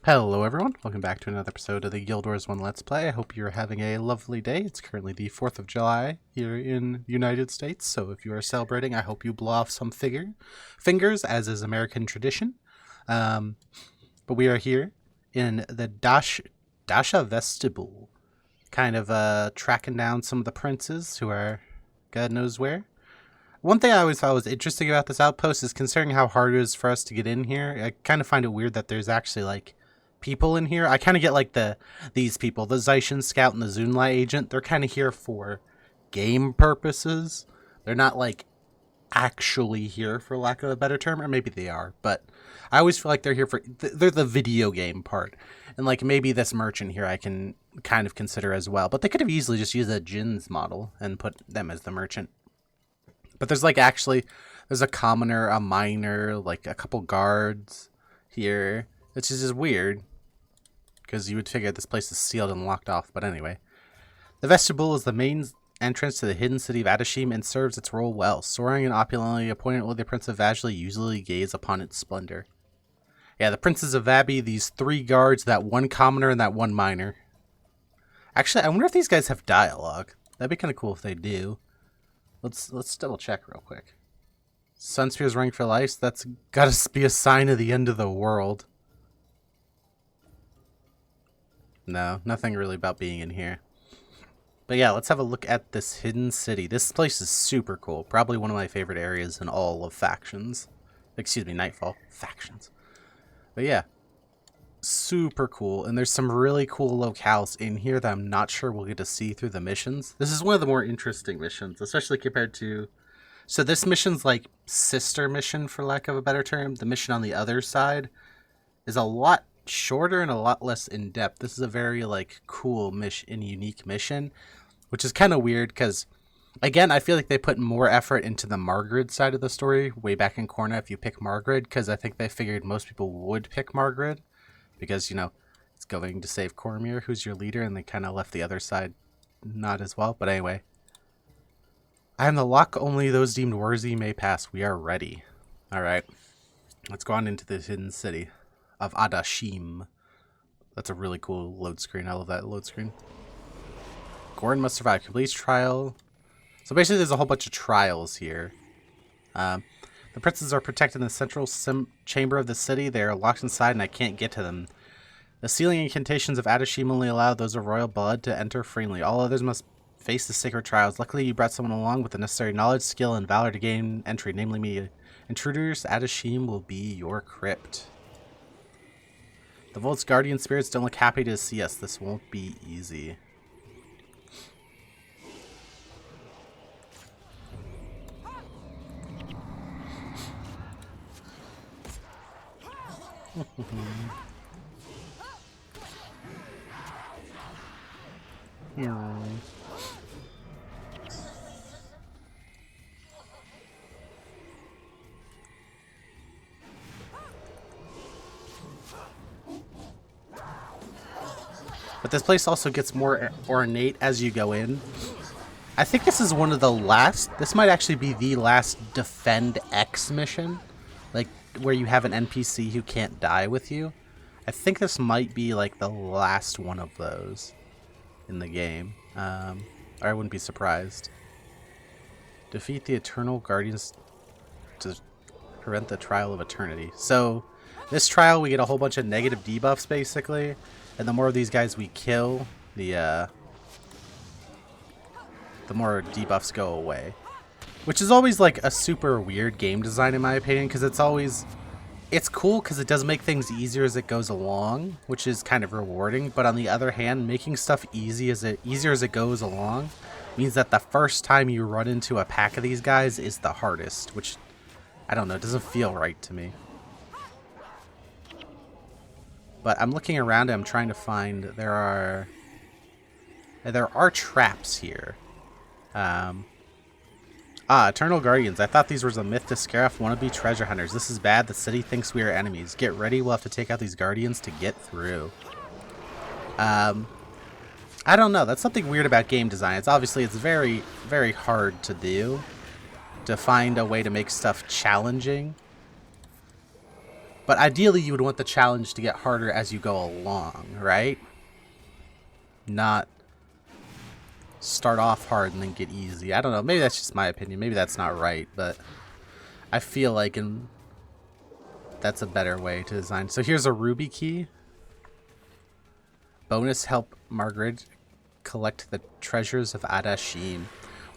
Hello everyone, welcome back to another episode of the Guild Wars 1 Let's Play. I hope you're having a lovely day. It's currently the 4th of July here in the United States, so if you are celebrating, I hope you blow off some fingers, as is American tradition. But we are here in the Dasha Vestibule, kind of tracking down some of the princes who are God knows where. One thing I always thought was interesting about this outpost is considering how hard it is for us to get in here, I kind of find it weird that there's actually like people in here. I kind of get like these people, the Zaishin Scout and the Zunlai Agent, they're kind of here for game purposes. They're not like actually here for lack of a better term, or maybe they are, but I always feel like they're here for, they're the video game part. And like maybe this merchant here I can kind of consider as well, but they could have easily just used a Jin's model and put them as the merchant. But there's like actually, there's a commoner, a miner, like a couple guards here. It's just weird, because you would figure this place is sealed and locked off. But anyway, the vestibule is the main entrance to the hidden city of Ahdashim and serves its role well. Soaring and opulently appointed only the Prince of Vashli usually gaze upon its splendor. Yeah, the Princes of Vabi, these three guards, that one commoner, and that one miner. Actually, I wonder if these guys have dialogue. That'd be kind of cool if they do. Let's double check real quick. Sunspear's running for life. That's gotta be a sign of the end of the world. No, nothing really about being in here. But yeah, let's have a look at this hidden city. This place is super cool. Probably one of my favorite areas in all of Factions. Excuse me, Nightfall. Factions. But yeah, super cool. And there's some really cool locales in here that I'm not sure we'll get to see through the missions. This is one of the more interesting missions, especially compared to... So this mission's like sister mission, for lack of a better term. The mission on the other side is a lot shorter and a lot less in-depth. This is a very like cool mission, unique mission, which is kind of weird because again I feel like they put more effort into the Margaret side of the story way back in Corna if you pick Margaret, because I think they figured most people would pick Margaret because, you know, it's going to save Cormir, who's your leader, and they kind of left the other side not as well. But anyway, I am the lock, only those deemed worthy may pass. We are ready. Alright, let's go on into the hidden city of Ahdashim. That's a really cool load screen. I love that load screen. Goran must survive. Complete trial. So basically there's a whole bunch of trials here. The princes are protected in the central chamber of the city. They are locked inside and I can't get to them. The sealing incantations of Ahdashim only allow those of royal blood to enter freely. All others must face the sacred trials. Luckily you brought someone along with the necessary knowledge, skill, and valor to gain entry, namely me. Intruders, Ahdashim will be your crypt. The Volt's guardian spirits don't look happy to see us. This won't be easy. Yeah. But this place also gets more ornate as you go in. I think this is one of the last, this might actually be the last Defend X mission. Like, where you have an NPC who can't die with you. I think this might be like the last one of those in the game. Or I wouldn't be surprised. Defeat the Eternal Guardians to prevent the Trial of Eternity. So, this trial we get a whole bunch of negative debuffs basically. And the more of these guys we kill, the more debuffs go away. Which is always like a super weird game design in my opinion, because it's cool because it does make things easier as it goes along, which is kind of rewarding. But on the other hand, making stuff easier as it goes along means that the first time you run into a pack of these guys is the hardest, which, I don't know, doesn't feel right to me. But I'm looking around and I'm trying to find, there are traps here. Eternal Guardians. I thought these were a myth to scare off wannabe treasure hunters. This is bad. The city thinks we are enemies. Get ready. We'll have to take out these guardians to get through. I don't know. That's something weird about game design. It's very, very hard to do. To find a way to make stuff challenging. But ideally, you would want the challenge to get harder as you go along, right? Not start off hard and then get easy. I don't know. Maybe that's just my opinion. Maybe that's not right, but I feel like that's a better way to design. So here's a ruby key. Bonus, help Margaret collect the treasures of Ahdashim.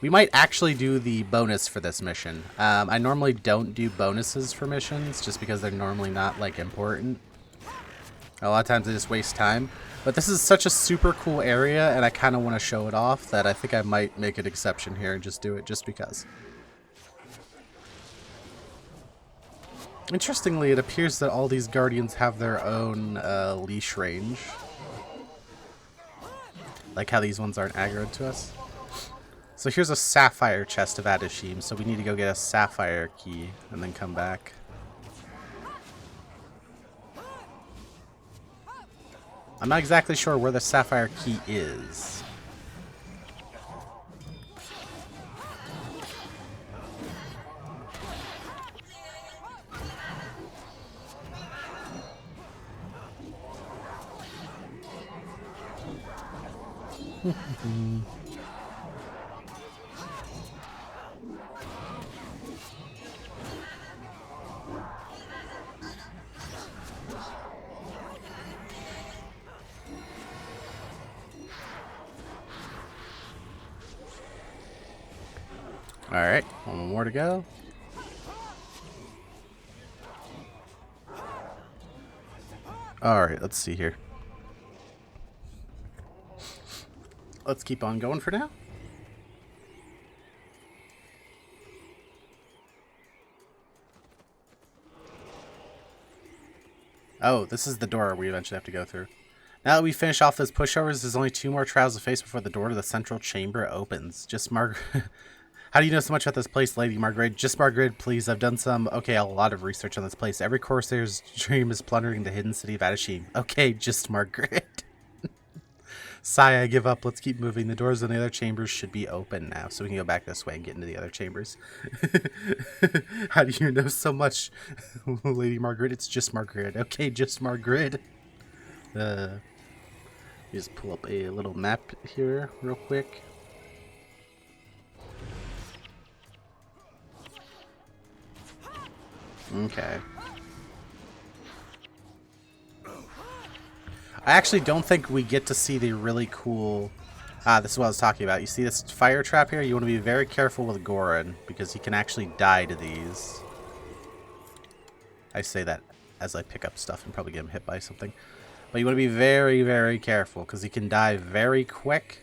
We might actually do the bonus for this mission. I normally don't do bonuses for missions just because they're normally not like important. A lot of times they just waste time. But this is such a super cool area and I kind of want to show it off that I think I might make an exception here and just do it just because. Interestingly, it appears that all these guardians have their own leash range. Like how these ones aren't aggroed to us. So here's a sapphire chest of Ahdashim, so we need to go get a sapphire key and then come back. I'm not exactly sure where the sapphire key is. Alright, one more to go. Alright, let's see here. Let's keep on going for now. Oh, this is the door we eventually have to go through. Now that we finish off those pushovers, there's only 2 more trials to face before the door to the central chamber opens. Just Margaret. How do you know so much about this place, Lady Margaret? Just Margaret, please. I've done a lot of research on this place. Every Corsair's dream is plundering the hidden city of Ahdashim. Okay, just Margaret. Sigh, I give up. Let's keep moving. The doors in the other chambers should be open now, so we can go back this way and get into the other chambers. How do you know so much, Lady Margaret? It's just Margaret. Okay, just Margaret. Just pull up a little map here real quick. Okay. I actually don't think we get to see the really cool... this is what I was talking about. You see this fire trap here? You want to be very careful with Goran, because he can actually die to these. I say that as I pick up stuff and probably get him hit by something. But you want to be very, very careful, because he can die very quick.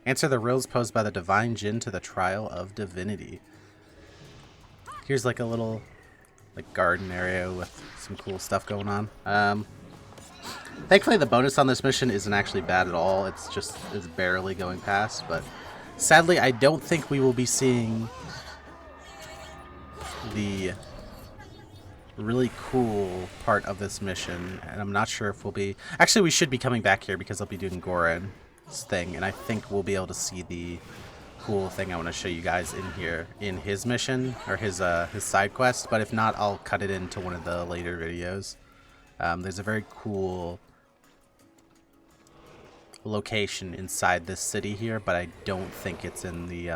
Answer the riddles posed by the Divine Jinn to the Trial of Divinity. Here's like a little garden area with some cool stuff going on. Thankfully the bonus on this mission isn't actually bad at all. It's barely going past, but sadly I don't think we will be seeing the really cool part of this mission, and I'm not sure if we'll be... Actually, we should be coming back here because I'll be doing Goran's thing, and I think we'll be able to see the cool thing I want to show you guys in here in his mission, or his side quest, but if not, I'll cut it into one of the later videos. There's a very cool location inside this city here, but I don't think it's in the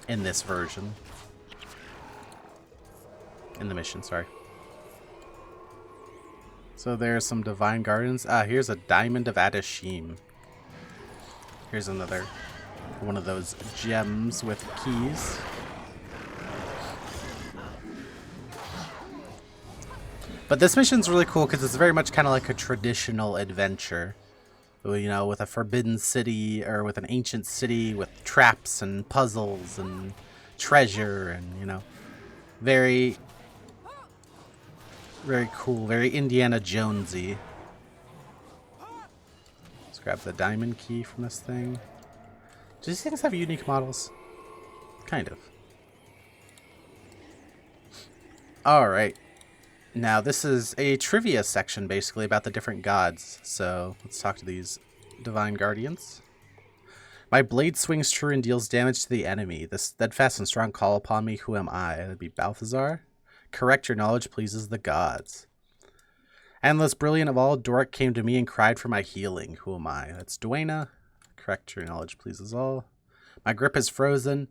in this version. In the mission, sorry. So there's some divine gardens. Here's a diamond of Ahdashim. Here's another one of those gems with keys. But this mission's really cool because it's very much kind of like a traditional adventure. You know, with a forbidden city, or with an ancient city with traps and puzzles and treasure, and, you know, very cool, very Indiana Jonesy. Let's grab the diamond key from this thing. Do these things have unique models? Kind of. Alright. Now, this is a trivia section, basically, about the different gods. So, let's talk to these divine guardians. My blade swings true and deals damage to the enemy. The steadfast and strong call upon me. Who am I? That'd be Balthazar. Correct, your knowledge pleases the gods. Endless brilliant of all, Doric came to me and cried for my healing. Who am I? That's Duena. Correct, your knowledge pleases all. My grip is frozen.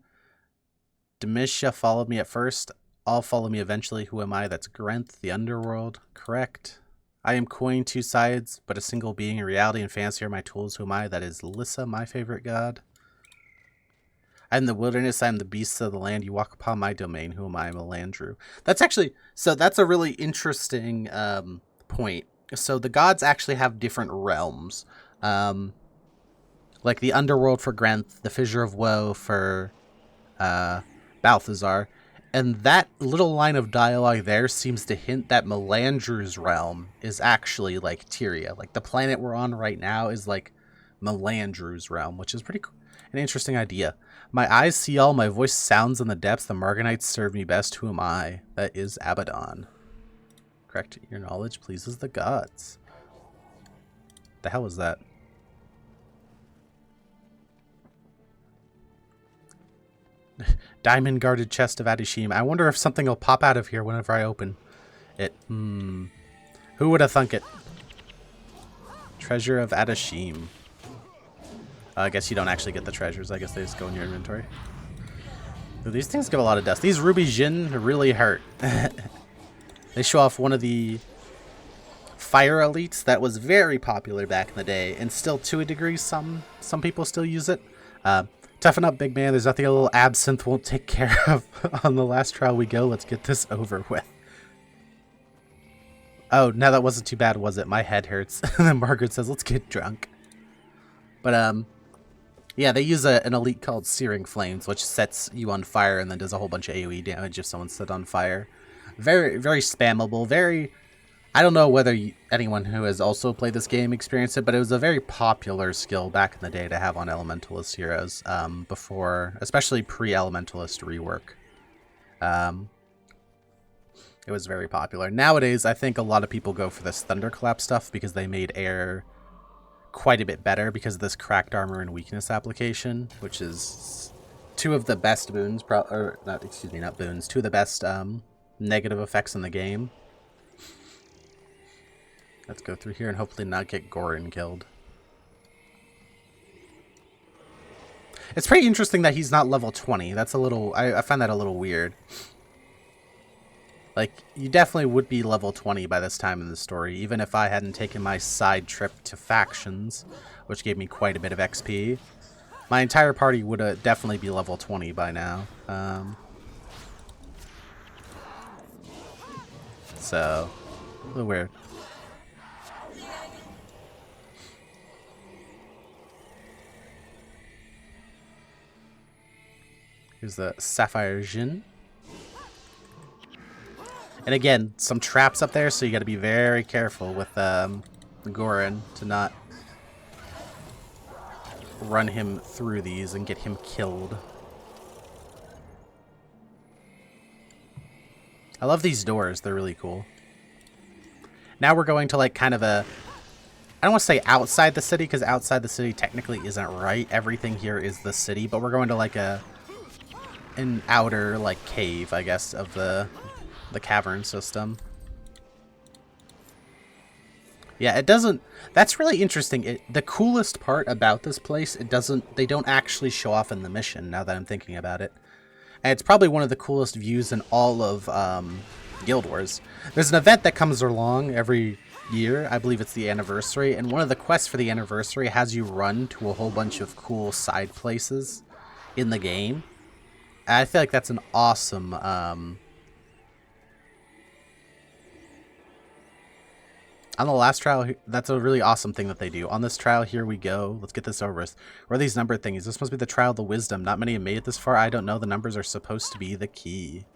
Demisha followed me at first. All follow me eventually. Who am I? That's Grenth, the underworld. Correct. I am coin, two sides, but a single being. In reality and fantasy are my tools. Who am I? That is Lissa, my favorite god. I am the wilderness. I am the beasts of the land. You walk upon my domain. Who am I? Melandru. That's actually, so that's a really interesting point. So the gods actually have different realms. Like the underworld for Grenth, the fissure of woe for Balthazar. And that little line of dialogue there seems to hint that Melandru's realm is actually like Tyria. Like the planet we're on right now is like Melandru's realm, which is pretty cool. An interesting idea. My eyes see all, my voice sounds in the depths. The Marganites serve me best. Who am I? That is Abaddon. Correct. Your knowledge pleases the gods. The hell is that? Diamond guarded chest of Ahdashim. I wonder if something will pop out of here whenever I open it. Who would have thunk it? Treasure of Ahdashim. I guess you don't actually get the treasures. I guess they just go in your inventory. Ooh, these things give a lot of dust. These Ruby Jin really hurt. They show off one of the fire elites that was very popular back in the day, and still to a degree some people still use it. Toughen up, big man. There's nothing a little absinthe won't take care of. On the last trial we go. Let's get this over with. Oh, no, that wasn't too bad, was it? My head hurts. And then Margaret says, let's get drunk. But, yeah, they use an elite called Searing Flames, which sets you on fire and then does a whole bunch of AoE damage if someone's set on fire. Very, very spammable. Very... I don't know whether anyone who has also played this game experienced it, but it was a very popular skill back in the day to have on Elementalist heroes, before, especially pre-Elementalist rework. It was very popular. Nowadays, I think a lot of people go for this Thunderclap stuff because they made air quite a bit better because of this cracked armor and weakness application, which is two of the best boons, two of the best negative effects in the game. Let's go through here and hopefully not get Gorin killed. It's pretty interesting that he's not level 20. That's a little... I find that a little weird. Like, you definitely would be level 20 by this time in the story, even if I hadn't taken my side trip to factions, which gave me quite a bit of XP. My entire party would definitely be level 20 by now. So, a little weird. Here's the Sapphire Jin. And again, some traps up there, so you got to be very careful with Gorin to not run him through these and get him killed. I love these doors. They're really cool. Now we're going to like kind of a... I don't want to say outside the city, because outside the city technically isn't right. Everything here is the city, but we're going to like an outer like cave, I guess, of the cavern system. Yeah, it doesn't... That's really interesting. The coolest part about this place, they don't actually show off in the mission, now that I'm thinking about it. And it's probably one of the coolest views in all of Guild Wars. There's an event that comes along every year. I believe it's the anniversary. And one of the quests for the anniversary has you run to a whole bunch of cool side places in the game. And I feel like that's an awesome... on the last trial, that's a really awesome thing that they do. On this trial, here we go. Let's get this over with. What are these number thingies? This must be the trial of the wisdom. Not many have made it this far. I don't know. The numbers are supposed to be the key.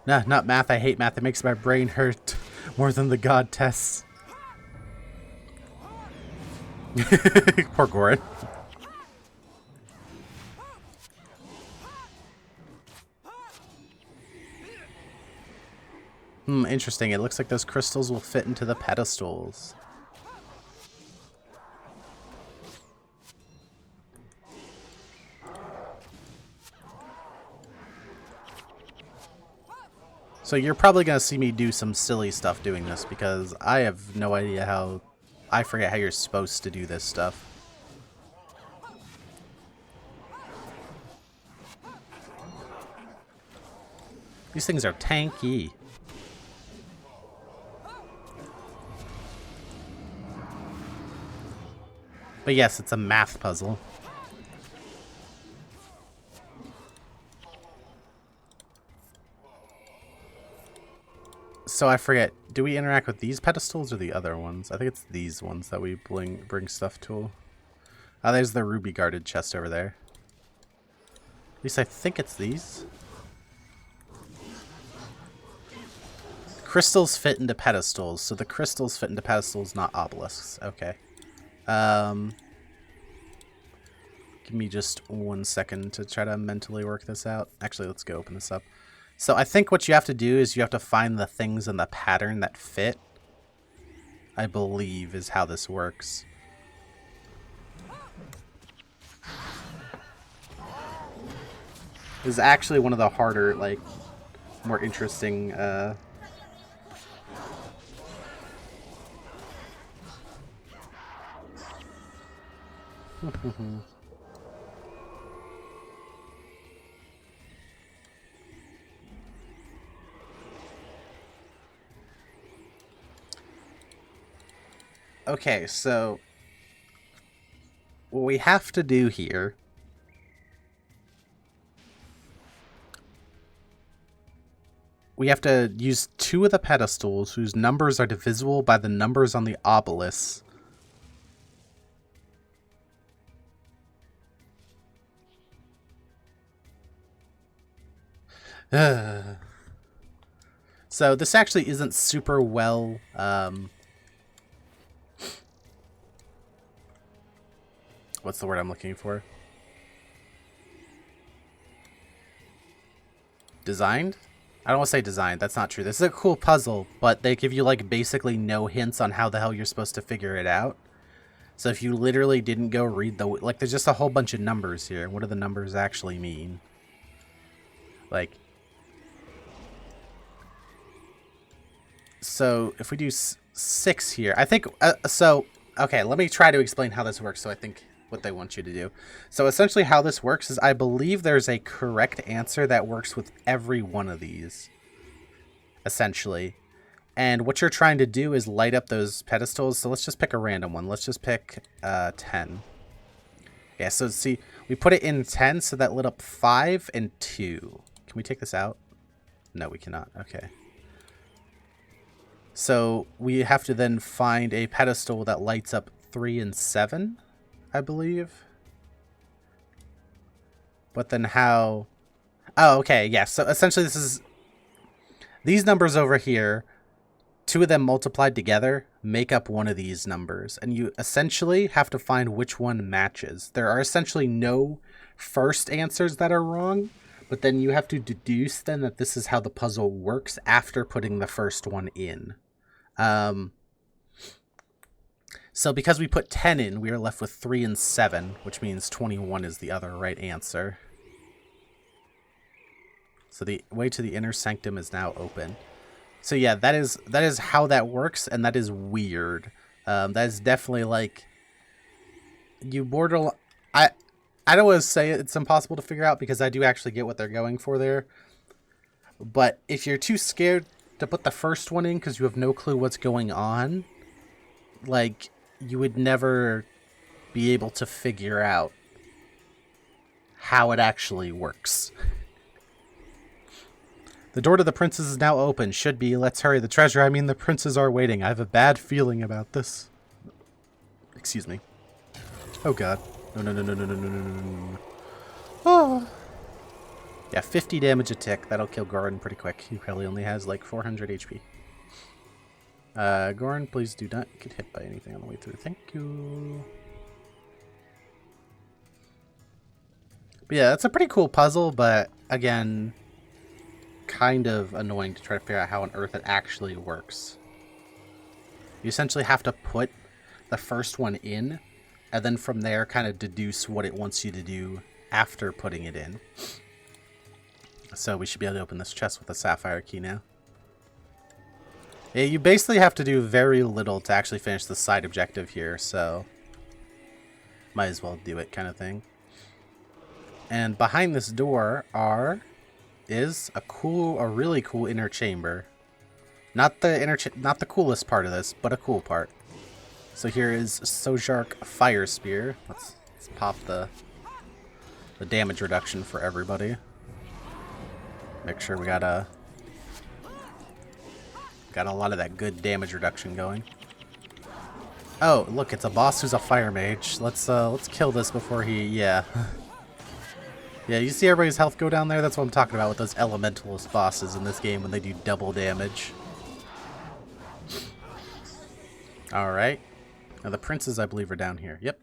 Nah, not math. I hate math. It makes my brain hurt more than the god tests. Poor Gorin. Interesting. It looks like those crystals will fit into the pedestals. So you're probably going to see me do some silly stuff doing this because I have no idea how... I forget how you're supposed to do this stuff. These things are tanky. But yes, it's a math puzzle. So I forget, do we interact with these pedestals or the other ones? I think it's these ones that we bring stuff to. Oh, there's the ruby guarded chest over there. At least I think it's these. Crystals fit into pedestals, so the crystals fit into pedestals, not obelisks. Okay. Give me just 1 second to try to mentally work this out. Actually, let's go open this up. So I think what you have to do is you have to find the things in the pattern that fit. I believe is how this works. This is actually one of the harder, like, more interesting, Okay, so what we have to do here we have to use 2 of the pedestals whose numbers are divisible by the numbers on the obelisk. So this actually isn't super well what's the word I'm looking for? Designed? I don't want to say designed. That's not true. This is a cool puzzle, but they give you like basically no hints on how the hell you're supposed to figure it out. So if you literally didn't go read the... Like, there's just a whole bunch of numbers here. What do the numbers actually mean? Like... So if we do 6 here, I think... okay, let me try to explain how this works so I think what they want you to do. So essentially how this works is I believe there's a correct answer that works with every one of these. Essentially. And what you're trying to do is light up those pedestals. So let's just pick a random one. Let's just pick 10. Yeah, so see, we put it in 10, so that lit up 5 and 2. Can we take this out? No, we cannot. Okay. So we have to then find a pedestal that lights up 3 and 7, I believe. But then how... Oh, okay, yeah. So essentially this is... These numbers over here, 2 of them multiplied together make up one of these numbers. And you essentially have to find which one matches. There are essentially no first answers that are wrong, but then you have to deduce then that this is how the puzzle works after putting the first one in. So because we put 10 in, we are left with 3 and 7, which means 21 is the other right answer. So the way to the inner sanctum is now open. So yeah, that is how that works, and that is weird. That is definitely like you borderline. I don't want to say it's impossible to figure out because I do actually get what they're going for there. But if you're too scared to put the first one in because you have no clue what's going on, like, you would never be able to figure out how it actually works. The door to the princes is now open. Should be. Let's hurry. The treasure, I mean the princes are waiting. I have a bad feeling about this. Excuse me. Oh god. No. Oh. Yeah, 50 damage a tick. That'll kill Goran pretty quick. He probably only has like 400 HP. Goran, please do not get hit by anything on the way through. Thank you. But yeah, that's a pretty cool puzzle, but again, kind of annoying to try to figure out how on earth it actually works. You essentially have to put the first one in, and then from there kind of deduce what it wants you to do after putting it in. So we should be able to open this chest with a sapphire key now. Yeah, you basically have to do very little to actually finish the side objective here, so might as well do it kind of thing. And behind this door is a really cool inner chamber. Not the coolest part of this, but a cool part. So here is Sojark Fire Spear. Let's pop the damage reduction for everybody. Make sure we got a lot of that good damage reduction going. Oh, look, it's a boss who's a fire mage. Let's kill this before he yeah, you see everybody's health go down there? That's what I'm talking about with those elementalist bosses in this game when they do double damage. Alright. Now the princes, I believe, are down here. Yep.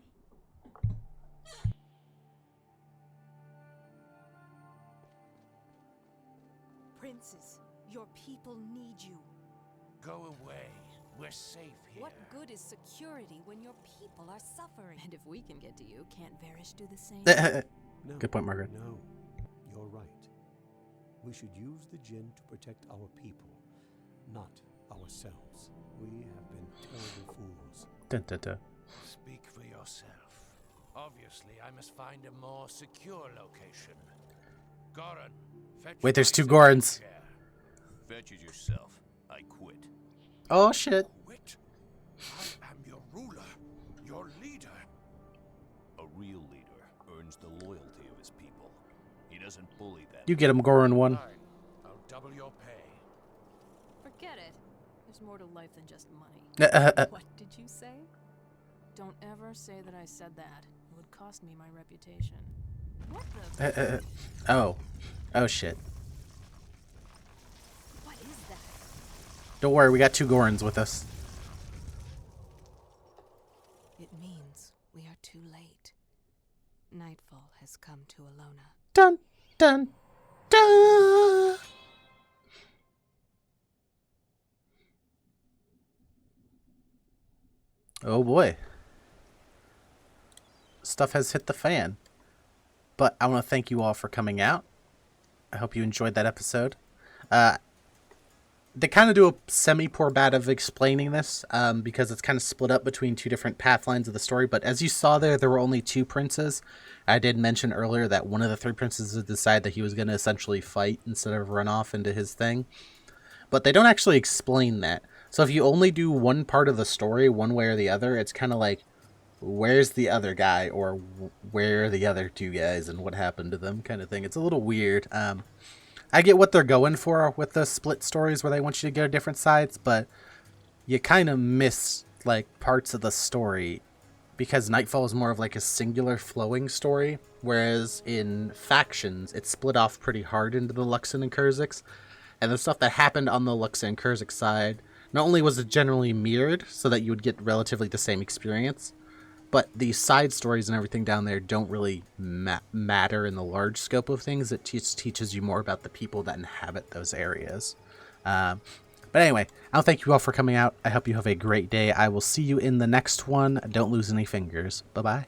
Princes, your people need you. Go away. We're safe here. What good is security when your people are suffering? And if we can get to you, can't Varish do the same? No, good point, Margaret. No, you're right. We should use the djinn to protect our people, not ourselves. We have been terrible fools. Dun, dun, dun. Speak for yourself. Obviously, I must find a more secure location. Goran, fetch Wait, there's my two Gorans. chair. Fetch it yourself. I quit. Oh, shit. Quit? I am your ruler, your leader. A real leader earns the loyalty of his people. He doesn't bully them. You get him, Goran 1. Fine. I'll double your pay. Forget it. There's more to life than just money. What did you say? Don't ever say that I said that. It would cost me my reputation. What the? Oh. Oh, shit. What is that? Don't worry, we got two Gorans with us. It means we are too late. Nightfall has come to Alona. Dun, dun, dun! Oh boy. Stuff has hit the fan. But I want to thank you all for coming out. I hope you enjoyed that episode. They kind of do a semi-poor bad of explaining this because it's kind of split up between two different path lines of the story. But as you saw there were only two princes. I did mention earlier that one of the three princes had decided that he was going to essentially fight instead of run off into his thing. But they don't actually explain that. So if you only do one part of the story one way or the other, it's kind of like, where's the other guy, or where are the other two guys and what happened to them kind of thing. It's a little weird. I get what they're going for with the split stories where they want you to go to different sides, but you kind of miss like parts of the story because Nightfall is more of like a singular flowing story, whereas in Factions it's split off pretty hard into the Luxon and Kurzix, and the stuff that happened on the Luxon and Kurzix side, not only was it generally mirrored so that you would get relatively the same experience, but the side stories and everything down there don't really matter in the large scope of things. It just teaches you more about the people that inhabit those areas. But anyway, I'll thank you all for coming out. I hope you have a great day. I will see you in the next one. Don't lose any fingers. Bye-bye.